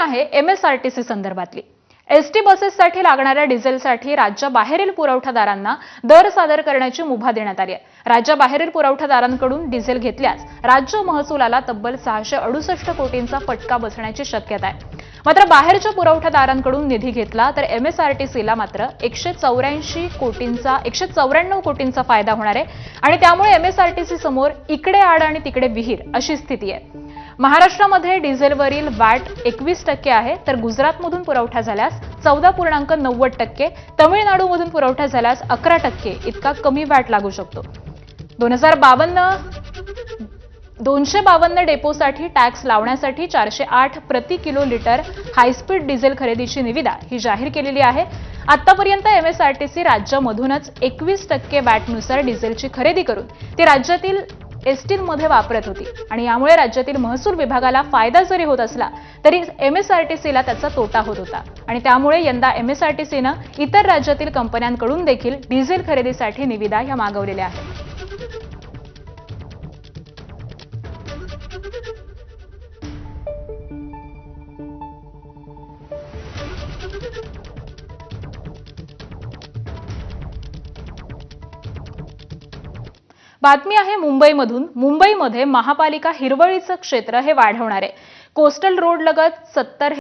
आहे एमएसआरटीसी संदर्भातली। एसटी बसेससाठी लागणाऱ्या डिझेलसाठी राज्याबाहेरील पुरवठादारांना दर सादर करण्याची मुभा देण्यात आली आहे। राज्याबाहेरील पुरवठादारांकडून डिझेल घेतल्यास राज्य महसुलाला तब्बल 668 कोटींचा फटका बसण्याची शक्यता आहे। मात्र बाहेरच्या पुरवठादारांकडून निधी घेतला तर एमएसआरटीसीला मात्र 194 कोटींचा फायदा होणार आहे आणि त्यामुळे एमएसआरटीसी समोर इकडे आड आणि तिकडे विहीर अशी स्थिती आहे। महाराष्ट्रामध्ये डिझेलवरील वॅट 21% आहे, तर गुजरातमधून पुरवठा झाल्यास 14.90%, तमिळनाडूमधून पुरवठा झाल्यास 11% इतका कमी वॅट लागू शकतो। 252 डेपोसाठी टॅक्स लावण्यासाठी 408 प्रति किलो लिटर हायस्पीड डिझेल खरेदीची निविदा ही जाहीर केलेली आहे। आतापर्यंत एमएसआरटीसी राज्यामधूनच 21% वॅटनुसार डिझेलची खरेदी करून ती राज्यातील एसटीमध्ये वापरत होती आणि यामुळे राज्यातील महसूल विभागाला फायदा जरी होत असला तरी एमएसआरटीसीला त्याचा तोटा होत होता आणि त्यामुळे यंदा एमएसआरटीसीने इतर राज्यातील कंपन्यांकडून देखील डिझेल खरेदीसाठी निविदा या मागवलेल्या आहेत। बातमी आहे मुंबईमधून। मुंबईमध्ये महापालिका हिरवळीचं क्षेत्र हे वाढवणार आहे। कोस्टल रोड लगत 70